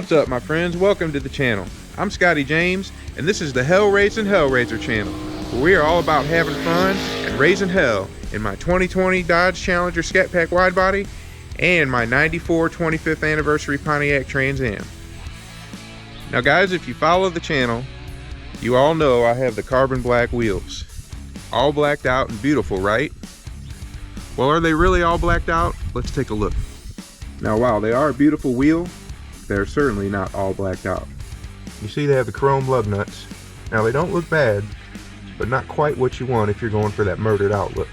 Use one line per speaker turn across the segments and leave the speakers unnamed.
What's up, my friends? Welcome to the channel. I'm Scotty James, and this is the hellraisin.hellraiser channel, where we are all about having fun and raising hell in my 2020 Dodge Challenger Scat Pack Widebody and my 94 25th anniversary Pontiac Trans Am. Now guys, if you follow the channel, you all know I have the carbon black wheels. All blacked out and beautiful, right? Well, are they really all blacked out? Let's take a look. Now while they are a beautiful wheel, they're certainly not all blacked out. You see they have the chrome lug nuts. Now they don't look bad, but not quite what you want if you're going for that murdered out look.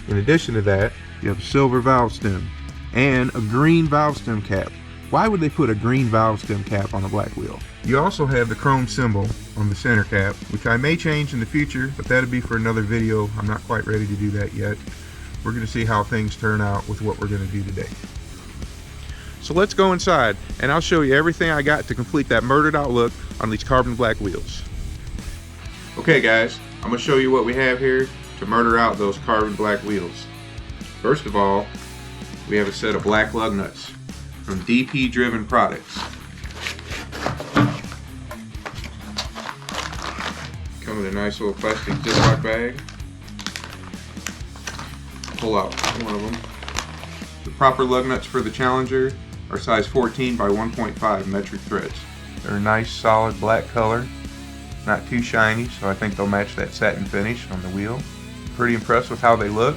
In addition to that, you have a silver valve stem and a green valve stem cap. Why would they put a green valve stem cap on a black wheel? You also have the chrome symbol on the center cap, which I may change in the future, but that'll be for another video. I'm not quite ready to do that yet. We're going to see how things turn out with what we're going to do today. So let's go inside and I'll show you everything I got to complete that murdered out look on these carbon black wheels. Okay guys, I'm going to show you what we have here to murder out those carbon black wheels. First of all, we have a set of black lug nuts from DP Driven Products. Come with a nice little plastic Ziploc bag. Pull out one of them. The proper lug nuts for the Challenger are size 14 by 1.5 metric threads. They're a nice solid black color, not too shiny, so I think they'll match that satin finish on the wheel. Pretty impressed with how they look.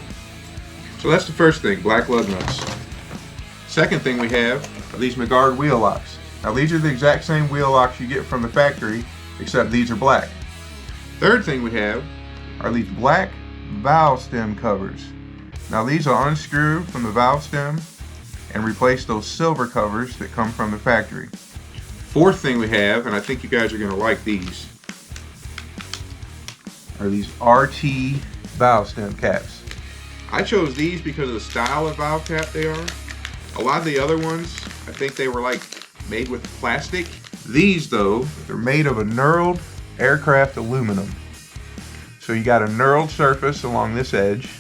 So that's the first thing, black lug nuts. Second thing we have are these McGuard wheel locks. Now these are the exact same wheel locks you get from the factory, except these are black. Third thing we have are these black valve stem covers. Now these are unscrewed from the valve stem and replace those silver covers that come from the factory. Fourth thing we have, and I think you guys are going to like these, are these RT valve stem caps. I chose these because of the style of valve cap they are. A lot of the other ones, I think they were like made with plastic. These though, they're made of a knurled aircraft aluminum. So you got a knurled surface along this edge,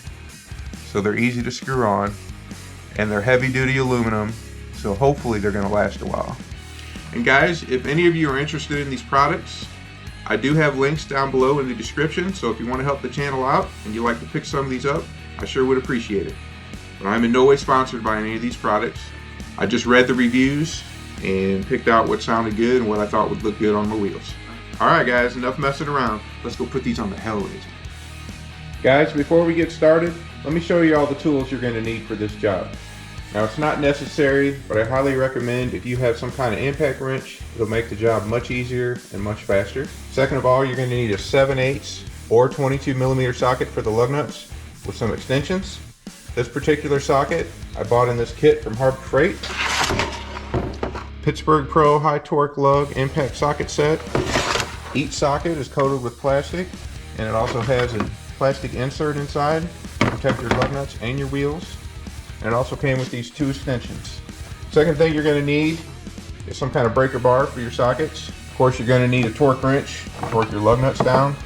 so they're easy to screw on, and they're heavy duty aluminum, so hopefully they're going to last a while. And guys, if any of you are interested in these products, I do have links down below in the description, so if you want to help the channel out and you'd like to pick some of these up, I sure would appreciate it. But I'm in no way sponsored by any of these products. I just read the reviews and picked out what sounded good and what I thought would look good on my wheels. Alright guys, enough messing around. Let's go put these on the hellraiser. Guys, before we get started, let me show you all the tools you're going to need for this job. Now it's not necessary, but I highly recommend if you have some kind of impact wrench, it'll make the job much easier and much faster. Second of all, you're going to need a 7/8 or 22mm socket for the lug nuts with some extensions. This particular socket I bought in this kit from Harbor Freight. Pittsburgh Pro high torque lug impact socket set. Each socket is coated with plastic, and it also has a plastic insert inside to protect your lug nuts and your wheels. And it also came with these two extensions. Second thing you're going to need is some kind of breaker bar for your sockets. Of course, you're going to need a torque wrench to torque your lug nuts down.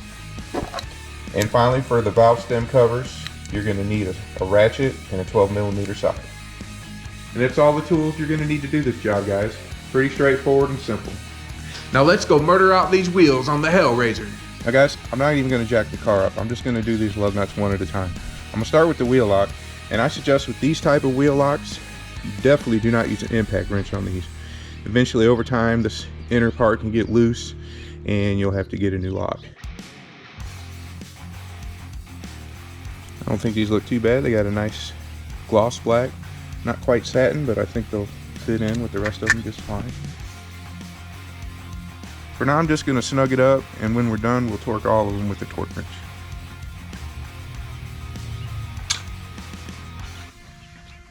And finally, for the valve stem covers, you're going to need a ratchet and a 12mm socket. And that's all the tools you're going to need to do this job, guys. Pretty straightforward and simple. Now let's go murder out these wheels on the hellraiser. Now guys, I'm not even going to jack the car up. I'm just going to do these lug nuts one at a time. I'm going to start with the wheel lock, and I suggest with these type of wheel locks, you definitely do not use an impact wrench on these. Eventually over time, this inner part can get loose and you'll have to get a new lock. I don't think these look too bad. They got a nice gloss black. Not quite satin, but I think they'll fit in with the rest of them just fine. For now, I'm just going to snug it up, and when we're done, we'll torque all of them with the torque wrench.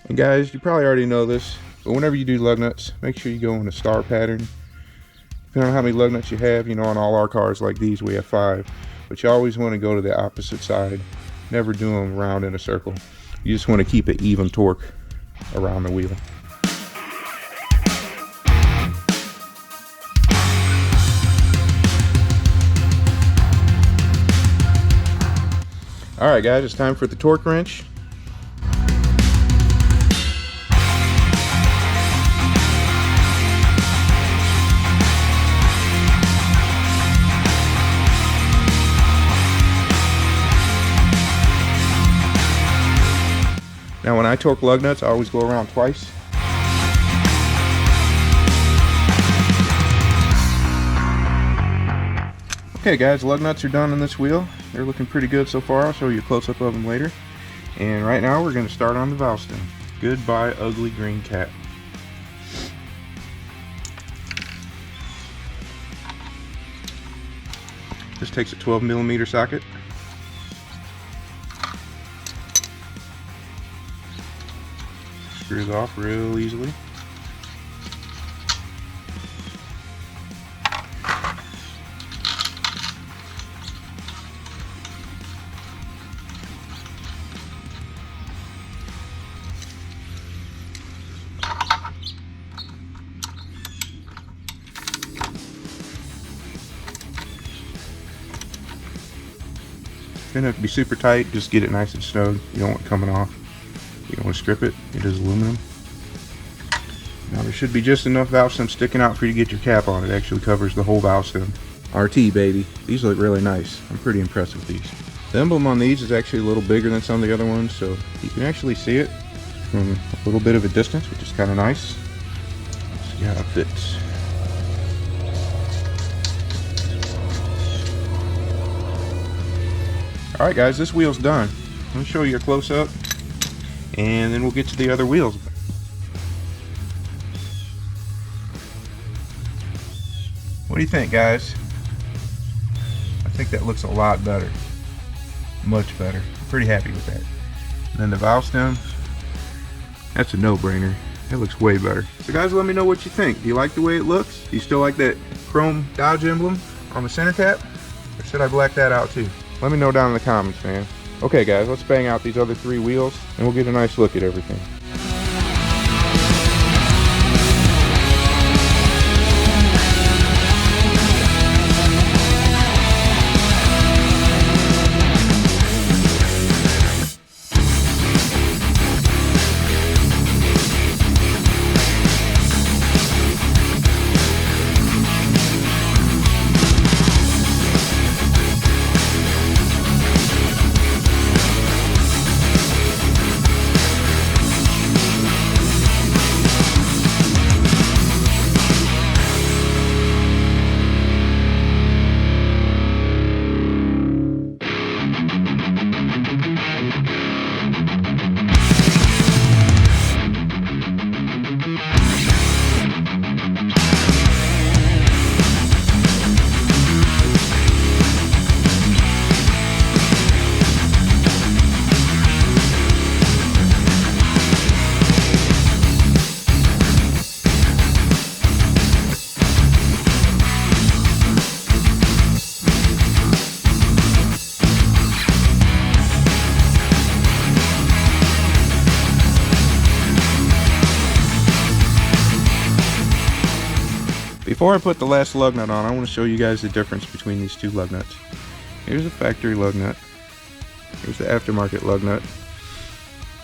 And guys, you probably already know this, but whenever you do lug nuts, make sure you go in a star pattern. Depending on how many lug nuts you have, you know, on all our cars like these, we have 5. But you always want to go to the opposite side. Never do them round in a circle. You just want to keep an even torque around the wheel. Alright guys, it's time for the torque wrench. Now when I torque lug nuts, I always go around twice. Okay guys, lug nuts are done on this wheel. They're looking pretty good so far. I'll show you a close-up of them later. And right now we're going to start on the valve stem. Goodbye ugly green cat. This takes a 12mm socket. Screws off real easily. Doesn't have to be super tight, just get it nice and snug. You don't want it coming off. You don't want to strip it. It is aluminum. Now there should be just enough valve stem sticking out for you to get your cap on. It actually covers the whole valve stem. RT baby. These look really nice. I'm pretty impressed with these. The emblem on these is actually a little bigger than some of the other ones, so you can actually see it from a little bit of a distance, which is kind of nice. Let's see how it fits. Alright guys, this wheel's done. Let me show you a close-up and then we'll get to the other wheels. What do you think, guys? I think that looks a lot better. Much better. I'm pretty happy with that. And then the valve stem, that's a no-brainer. It looks way better. So guys, let me know what you think. Do you like the way it looks? Do you still like that chrome Dodge emblem on the center cap? Or should I black that out too? Let me know down in the comments, man. Okay guys, let's bang out these other 3 wheels and we'll get a nice look at everything. Before I put the last lug nut on, I want to show you guys the difference between these 2 lug nuts. Here's a factory lug nut. Here's the aftermarket lug nut.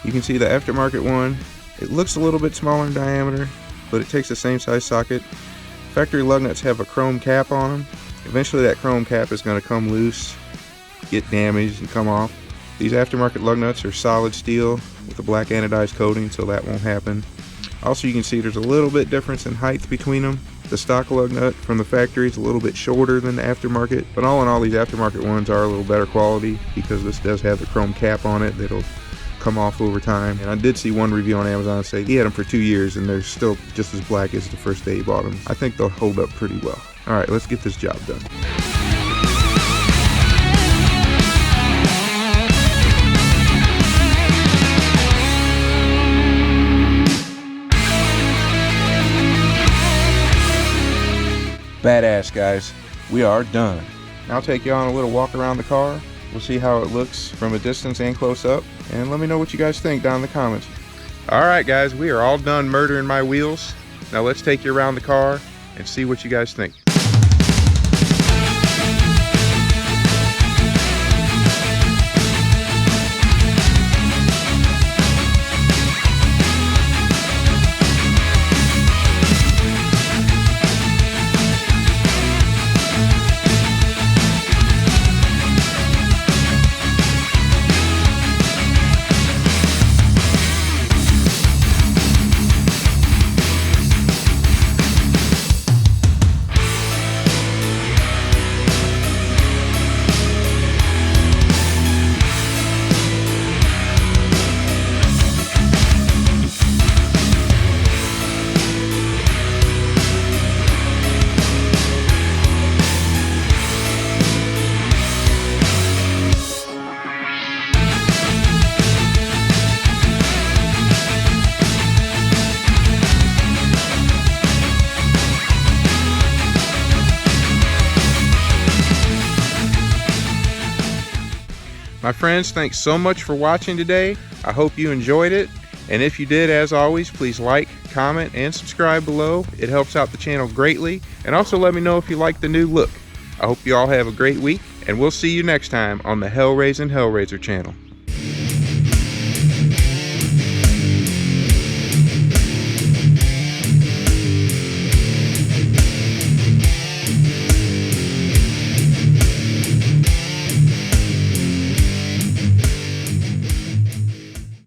You can see the aftermarket one, it looks a little bit smaller in diameter, but it takes the same size socket. Factory lug nuts have a chrome cap on them. Eventually that chrome cap is going to come loose, get damaged, and come off. These aftermarket lug nuts are solid steel with a black anodized coating, so that won't happen. Also, you can see there's a little bit difference in height between them. The stock lug nut from the factory is a little bit shorter than the aftermarket, but all in all, these aftermarket ones are a little better quality because this does have the chrome cap on it that'll come off over time. And I did see one review on Amazon say he had them for 2 years and they're still just as black as the first day he bought them. I think they'll hold up pretty well. Alright, let's get this job done. Badass, guys. We are done. Now I'll take you on a little walk around the car. We'll see how it looks from a distance and close up, and let me know what you guys think down in the comments. Alright guys, we are all done murdering my wheels. Now let's take you around the car and see what you guys think. My friends, thanks so much for watching today. I hope you enjoyed it. And if you did, as always, please like, comment, and subscribe below. It helps out the channel greatly. And also let me know if you like the new look. I hope you all have a great week, and we'll see you next time on the Hellraisin' Hellraiser channel.